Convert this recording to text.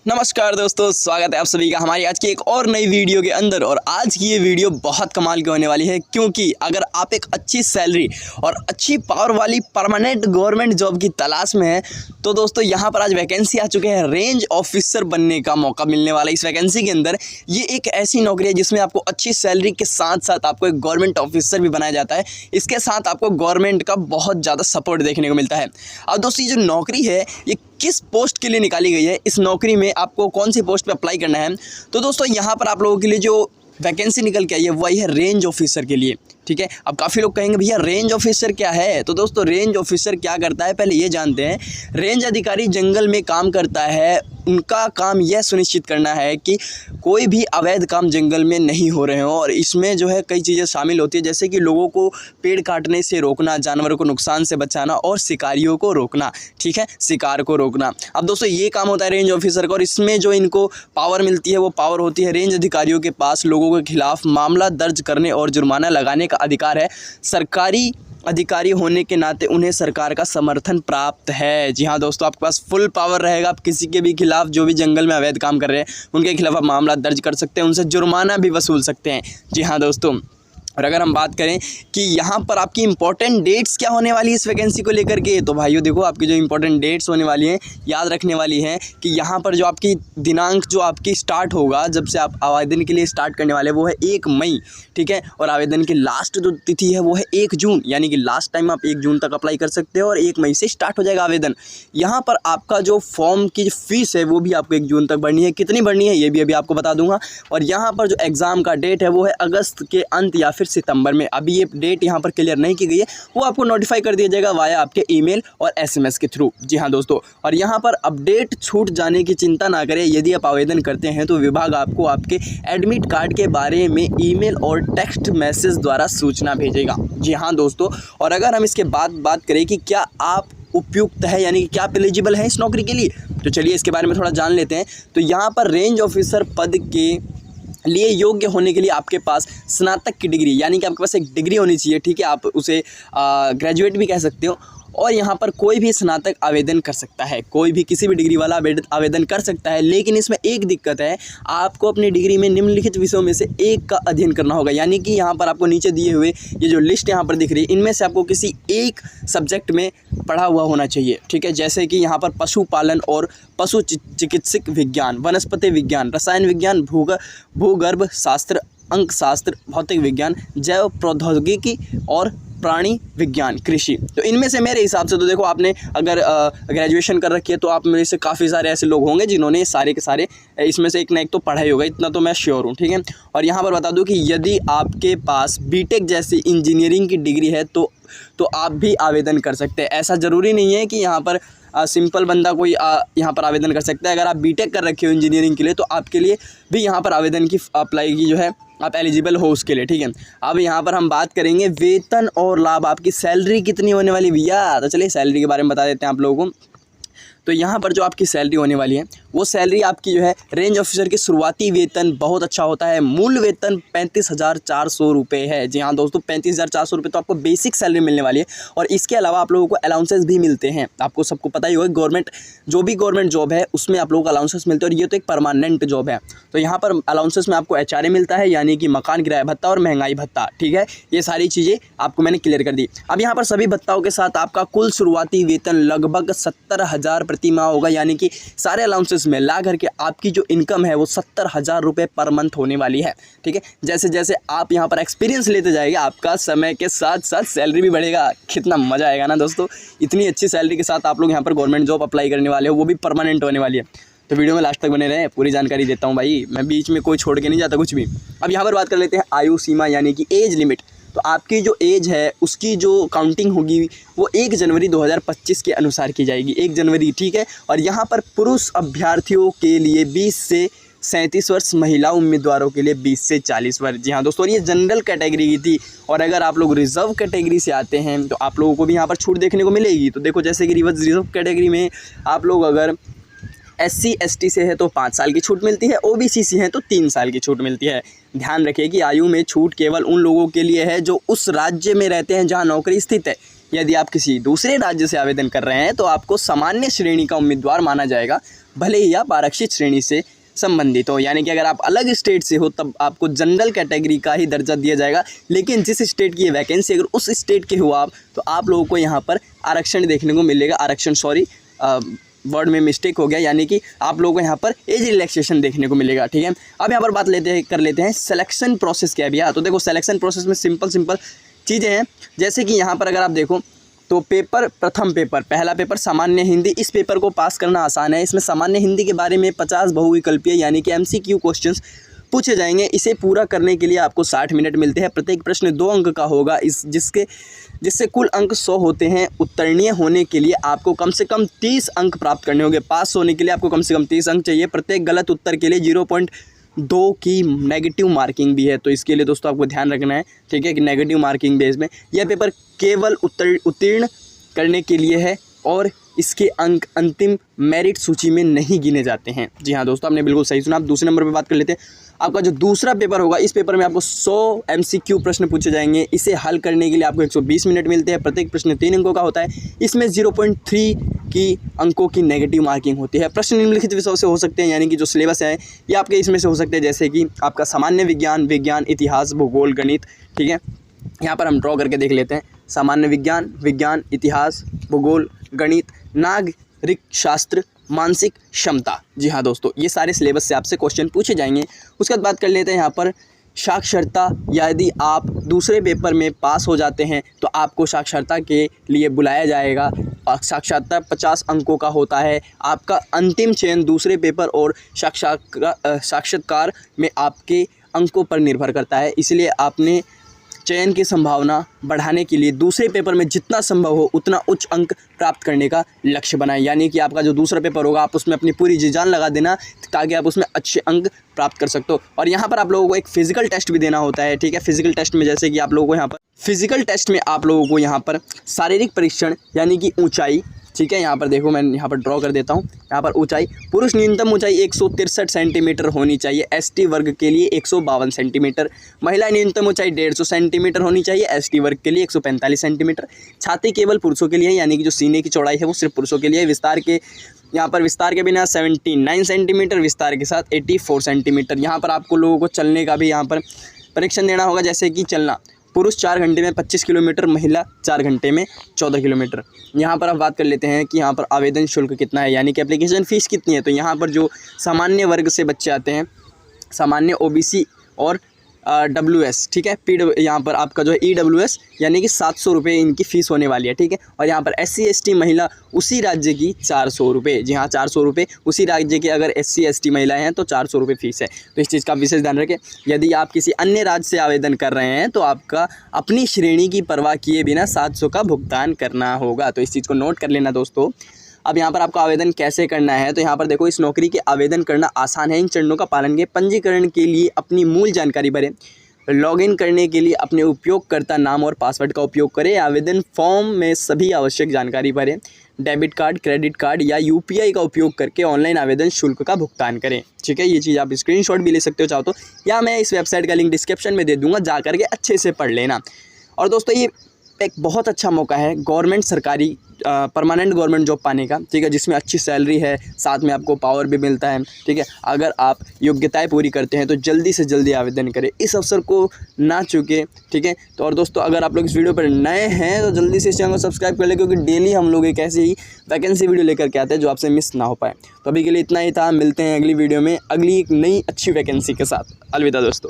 नमस्कार दोस्तों, स्वागत है आप सभी का हमारी आज की एक और नई वीडियो के अंदर। और आज की ये वीडियो बहुत कमाल की होने वाली है, क्योंकि अगर आप एक अच्छी सैलरी और अच्छी पावर वाली परमानेंट गवर्नमेंट जॉब की तलाश में हैं तो दोस्तों यहाँ पर आज वैकेंसी आ चुके हैं। रेंज ऑफिसर बनने का मौका मिलने वाला है इस वैकेंसी के अंदर। ये एक ऐसी नौकरी है जिसमें आपको अच्छी सैलरी के साथ साथ आपको एक गवर्नमेंट ऑफिसर भी बनाया जाता है। इसके साथ आपको गवर्नमेंट का बहुत ज़्यादा सपोर्ट देखने को मिलता है। अब दोस्तों ये जो नौकरी है ये किस पोस्ट के लिए निकाली गई है, इस नौकरी में आपको कौन सी पोस्ट पे अप्लाई करना है, तो दोस्तों यहाँ पर आप लोगों के लिए जो वैकेंसी निकल के आई है वही है रेंज ऑफिसर के लिए। ठीक है, अब काफ़ी लोग कहेंगे भैया रेंज ऑफिसर क्या है, तो दोस्तों रेंज ऑफिसर क्या करता है पहले ये जानते हैं। रेंज अधिकारी जंगल में काम करता है। उनका काम यह सुनिश्चित करना है कि कोई भी अवैध काम जंगल में नहीं हो रहे हों, और इसमें जो है कई चीज़ें शामिल होती है, जैसे कि लोगों को पेड़ काटने से रोकना, जानवरों को नुकसान से बचाना और शिकारियों को रोकना। ठीक है, शिकार को रोकना। अब दोस्तों ये काम होता है रेंज ऑफिसर का, और इसमें जो इनको पावर मिलती है वो पावर होती है रेंज अधिकारियों के पास लोगों के खिलाफ मामला दर्ज करने और जुर्माना लगाने का अधिकार है। सरकारी अधिकारी होने के नाते उन्हें सरकार का समर्थन प्राप्त है। जी हाँ दोस्तों, आपके पास फुल पावर रहेगा। आप किसी के भी खिलाफ, जो भी जंगल में अवैध काम कर रहे हैं उनके खिलाफ आप मामला दर्ज कर सकते हैं, उनसे जुर्माना भी वसूल सकते हैं। जी हाँ दोस्तों, और अगर हम बात करें कि यहाँ पर आपकी इंपॉर्टेंट डेट्स क्या होने वाली है इस वैकेंसी को लेकर के, तो भाइयों देखो आपकी जो इंपॉर्टेंट डेट्स होने वाली हैं याद रखने वाली हैं कि यहाँ पर जो आपकी दिनांक जो आपकी स्टार्ट होगा, जब से आप आवेदन के लिए स्टार्ट करने वाले वो है 1 मई। ठीक है, और आवेदन की लास्ट जो तिथि है वो है 1 जून, यानी कि लास्ट टाइम आप 1 जून तक अप्लाई कर सकते हो और 1 मई से स्टार्ट हो जाएगा आवेदन। यहाँ पर आपका जो फॉर्म की फ़ीस है वो भी आपको 1 जून तक भरनी है। कितनी भरनी है ये भी अभी आपको बता दूंगा। और यहाँ पर जो एग्ज़ाम का डेट है वो है अगस्त के अंत या फिर सितंबर में। अभी ये डेट यहाँ पर क्लियर नहीं की गई है, वो आपको नोटिफाई कर दिया जाएगा वाया आपके ईमेल और एसएमएस के थ्रू। जी हाँ दोस्तों, और यहाँ पर अपडेट छूट जाने की चिंता ना करें। यदि आप आवेदन करते हैं तो विभाग आपको आपके एडमिट कार्ड के बारे में ईमेल और टेक्स्ट मैसेज द्वारा सूचना भेजेगा। जी हाँ दोस्तों, और अगर हम इसके बाद बात करें कि क्या आप उपयुक्त है, यानी कि क्या आप एलिजिबल हैं इस नौकरी के लिए, तो चलिए इसके बारे में थोड़ा जान लेते हैं। तो यहाँ पर रेंज ऑफिसर पद के लिए योग्य होने के लिए आपके पास स्नातक की डिग्री, यानी कि आपके पास एक डिग्री होनी चाहिए। ठीक है, आप उसे ग्रेजुएट भी कह सकते हो। और यहाँ पर कोई भी स्नातक आवेदन कर सकता है, कोई भी किसी भी डिग्री वाला आवेदन कर सकता है। लेकिन इसमें एक दिक्कत है, आपको अपनी डिग्री में निम्नलिखित विषयों में से एक का अध्ययन करना होगा। यानी कि यहाँ पर आपको नीचे दिए हुए ये जो लिस्ट यहाँ पर दिख रही है, इनमें से आपको किसी एक सब्जेक्ट में पढ़ा हुआ होना चाहिए। ठीक है, जैसे कि यहाँ पर पशुपालन और पशु चिकित्सक विज्ञान, वनस्पति विज्ञान, रसायन विज्ञान, भूगर्भ शास्त्र, अंक शास्त्र, भौतिक विज्ञान, जैव प्रौद्योगिकी और प्राणी विज्ञान, कृषि। तो इनमें से मेरे हिसाब से तो देखो, आपने अगर ग्रेजुएशन कर रखी है तो आप में से काफ़ी सारे ऐसे लोग होंगे जिन्होंने सारे के सारे इसमें से एक ना एक तो पढ़ा ही होगा, इतना तो मैं श्योर हूँ। ठीक है, और यहाँ पर बता दूँ कि यदि आपके पास बीटेक जैसी इंजीनियरिंग की डिग्री है तो आप भी आवेदन कर सकते हैं। ऐसा ज़रूरी नहीं है कि यहाँ पर सिंपल बंदा कोई यहाँ पर आवेदन कर सकता है। अगर आप बीटेक कर रखे हो इंजीनियरिंग के लिए तो आपके लिए भी यहाँ पर आवेदन की अप्लाई की जो है आप एलिजिबल हो उसके लिए। ठीक है, अब यहाँ पर हम बात करेंगे वेतन और लाभ, आपकी सैलरी कितनी होने वाली भैया, तो चलिए सैलरी के बारे में बता देते हैं आप लोगों को। तो यहाँ पर जो आपकी सैलरी होने वाली है वो सैलरी आपकी जो है रेंज ऑफिसर की शुरुआती वेतन बहुत अच्छा होता है। मूल वेतन 35,400 रुपये है। जी हाँ दोस्तों, 35,400 रुपये तो आपको बेसिक सैलरी मिलने वाली है। और इसके अलावा आप लोगों को अलाउंसेस भी मिलते हैं। आपको सबको पता ही होगा, गवर्नमेंट जो भी गवर्नमेंट जॉब है उसमें आप लोगों को अलाउंसेस मिलते हैं, और ये तो एक परमानेंट जॉब है। तो यहाँ पर अलाउंसेस में आपको HRA मिलता है, यानी कि मकान किराया भत्ता और महंगाई भत्ता। ठीक है, ये सारी चीज़ें आपको मैंने क्लियर कर दी। अब यहाँ पर सभी भत्ताओं के साथ आपका कुल शुरुआती वेतन लगभग 70,000 प्रति माह होगा, यानी कि सारे अलाउंसेस में ला करके आपकी जो इनकम है वो 70,000 रुपये पर मंथ होने वाली है। ठीक है, जैसे जैसे आप यहाँ पर एक्सपीरियंस लेते जाएंगे आपका समय के साथ साथ सैलरी भी बढ़ेगा। कितना मज़ा आएगा ना दोस्तों, इतनी अच्छी सैलरी के साथ आप लोग यहाँ पर गवर्नमेंट जॉब अप्लाई करने वाले हो, वो भी परमानेंट होने वाली है। तो वीडियो में लास्ट तक बने रहें, पूरी जानकारी देता हूँ भाई, मैं बीच में कोई छोड़ के नहीं जाता कुछ भी। अब यहाँ पर बात कर लेते हैं आयु सीमा, यानी कि एज लिमिट। तो आपकी जो एज है उसकी जो काउंटिंग होगी वो 1 जनवरी 2025 के अनुसार की जाएगी, 1 जनवरी। ठीक है, और यहाँ पर पुरुष अभ्यर्थियों के लिए 20 से 37 वर्ष, महिला उम्मीदवारों के लिए 20 से 40 वर्ष। जी हाँ दोस्तों, और ये जनरल कैटेगरी की थी। और अगर आप लोग रिजर्व कैटेगरी से आते हैं तो आप लोगों को भी यहाँ पर छूट देखने को मिलेगी। तो देखो, जैसे कि रिजर्व कैटेगरी में आप लोग अगर SC ST से है तो 5 साल की छूट मिलती है, OBC से है तो 3 साल की छूट मिलती है। ध्यान रखिए कि आयु में छूट केवल उन लोगों के लिए है जो उस राज्य में रहते हैं जहां नौकरी स्थित है। यदि आप किसी दूसरे राज्य से आवेदन कर रहे हैं तो आपको सामान्य श्रेणी का उम्मीदवार माना जाएगा। भले ही आप आरक्षित श्रेणी से संबंधित हो। यानी कि अगर आप अलग स्टेट से हो तब आपको जनरल कैटेगरी का ही दर्जा दिया जाएगा, लेकिन जिस स्टेट की ये वैकेंसी अगर उस स्टेट के हो आप, तो आप लोगों को यहाँ पर आरक्षण देखने को मिलेगा। आरक्षण, सॉरी वर्ड में मिस्टेक हो गया, यानी कि आप लोगों को यहाँ पर एज रिलैक्सेशन देखने को मिलेगा। ठीक है, अब यहाँ पर बात कर लेते हैं सिलेक्शन प्रोसेस क्या है भैया। तो देखो सिलेक्शन प्रोसेस में सिंपल चीज़ें हैं, जैसे कि यहाँ पर अगर आप देखो तो प्रथम पेपर, पहला पेपर सामान्य हिंदी। इस पेपर को पास करना आसान है। इसमें सामान्य हिंदी के बारे में 50 बहुविकल्पीय यानी कि MCQ क्वेश्चंस पूछे जाएंगे। इसे पूरा करने के लिए आपको 60 मिनट मिलते हैं। प्रत्येक प्रश्न 2 अंक का होगा, जिससे कुल अंक 100 होते हैं। उत्तीर्ण होने के लिए आपको कम से कम 30 अंक प्राप्त करने होंगे। पास होने के लिए आपको कम से कम 30 अंक चाहिए। प्रत्येक गलत उत्तर के लिए 0.2 की नेगेटिव मार्किंग भी है। तो इसके लिए दोस्तों आपको ध्यान रखना है, ठीक है, कि नेगेटिव मार्किंग बेस में यह पेपर केवल उत्तीर्ण करने के लिए है और इसके अंक अंतिम मेरिट सूची में नहीं गिने जाते हैं। जी हाँ दोस्तों, आपने बिल्कुल सही सुना। आप दूसरे नंबर पर बात कर लेते हैं। आपका जो दूसरा पेपर होगा, इस पेपर में आपको 100 MCQ प्रश्न पूछे जाएंगे। इसे हल करने के लिए आपको 120 मिनट मिलते हैं। प्रत्येक प्रश्न 3 अंकों का होता है। इसमें 0.3 की अंकों की नेगेटिव मार्किंग होती है। प्रश्न निम्नलिखित विषयों से हो सकते हैं, यानी कि जो सिलेबस है ये आपके इसमें से हो सकते हैं, जैसे कि आपका सामान्य विज्ञान, इतिहास, भूगोल, गणित। ठीक है, यहाँ पर हम ड्रॉ करके देख लेते हैं। सामान्य विज्ञान, इतिहास, भूगोल, गणित, नागरिक शास्त्र, मानसिक क्षमता। जी हाँ दोस्तों, ये सारे सिलेबस से आपसे क्वेश्चन पूछे जाएंगे। उसके बाद बात कर लेते हैं यहाँ पर साक्षरता। यदि आप दूसरे पेपर में पास हो जाते हैं तो आपको साक्षरता के लिए बुलाया जाएगा। साक्षरता 50 अंकों का होता है। आपका अंतिम चयन दूसरे पेपर और साक्षात्कार में आपके अंकों पर निर्भर करता है। इसलिए आपने चयन की संभावना बढ़ाने के लिए दूसरे पेपर में जितना संभव हो उतना उच्च अंक प्राप्त करने का लक्ष्य बनाएं। यानी कि आपका जो दूसरा पेपर होगा आप उसमें अपनी पूरी जी जान लगा देना ताकि आप उसमें अच्छे अंक प्राप्त कर सकते हो। और यहाँ पर आप लोगों को एक फिजिकल टेस्ट भी देना होता है। ठीक है, फिजिकल टेस्ट में जैसे कि आप लोगों को यहाँ पर शारीरिक परीक्षण यानी कि ऊँचाई। ठीक है, यहाँ पर देखो मैं यहाँ पर ड्रॉ कर देता हूँ। यहाँ पर ऊंचाई, पुरुष न्यूनतम ऊंचाई 163 सेंटीमीटर होनी चाहिए। ST वर्ग के लिए 152 सेंटीमीटर। महिला न्यूनतम ऊंचाई 150 सेंटीमीटर होनी चाहिए। ST वर्ग के लिए 145 सेंटीमीटर। छाती केवल पुरुषों के लिए, यानी कि जो सीने की चौड़ाई है वो सिर्फ पुरुषों के लिए। विस्तार के बिना 79 सेंटीमीटर, विस्तार के साथ 84 सेंटीमीटर। यहाँ पर आपको लोगों को चलने का भी यहाँ पर परीक्षण देना होगा, जैसे कि चलना पुरुष 4 घंटे में 25 किलोमीटर, महिला 4 घंटे में 14 किलोमीटर। यहाँ पर अब बात कर लेते हैं कि यहाँ पर आवेदन शुल्क कितना है, यानी कि एप्लीकेशन फ़ीस कितनी है। तो यहाँ पर जो सामान्य वर्ग से बच्चे आते हैं, सामान्य OBC और WS, ठीक है, यहाँ पर आपका जो है EWS यानी कि 700 रुपये इनकी फ़ीस होने वाली है। ठीक है, और यहाँ पर SC ST महिला उसी राज्य की 400 रुपये। जी हाँ, 400 रुपये उसी राज्य के अगर SC ST महिलाएं हैं तो 400 रुपये फ़ीस है। तो इस चीज़ का विशेष ध्यान रखें। यदि आप किसी अन्य राज्य से आवेदन कर रहे हैं तो आपका अपनी श्रेणी की परवाह किए बिना 700 का भुगतान करना होगा। तो इस चीज़ को नोट कर लेना दोस्तों। अब यहाँ पर आपको आवेदन कैसे करना है, तो यहाँ पर देखो इस नौकरी के आवेदन करना आसान है। इन चरणों का पालन करें। पंजीकरण के लिए अपनी मूल जानकारी भरें। लॉगिन करने के लिए अपने उपयोगकर्ता नाम और पासवर्ड का उपयोग करें। आवेदन फॉर्म में सभी आवश्यक जानकारी भरें। डेबिट कार्ड, क्रेडिट कार्ड या UPI का उपयोग करके ऑनलाइन आवेदन शुल्क का भुगतान करें। ठीक है, ये चीज़ आप स्क्रीनशॉट भी ले सकते हो चाहो तो, या मैं इस वेबसाइट का लिंक डिस्क्रिप्शन में दे दूँगा, जा करके अच्छे से पढ़ लेना। और दोस्तों ये एक बहुत अच्छा मौका है गवर्नमेंट सरकारी परमानेंट गवर्नमेंट जॉब पाने का। ठीक है, जिसमें अच्छी सैलरी है, साथ में आपको पावर भी मिलता है। ठीक है, अगर आप योग्यताएं पूरी करते हैं तो जल्दी से जल्दी आवेदन करें, इस अवसर को ना चूकें। ठीक है, तो और दोस्तों अगर आप लोग इस वीडियो पर नए हैं तो जल्दी से इस चैनल को सब्सक्राइब कर लें, क्योंकि डेली हम लोग एक ऐसी ही वैकेंसी वीडियो लेकर के आते हैं जो आपसे मिस ना हो पाए। तो अभी के लिए इतना ही था, मिलते हैं अगली वीडियो में अगली एक नई अच्छी वैकेंसी के साथ। अलविदा दोस्तों।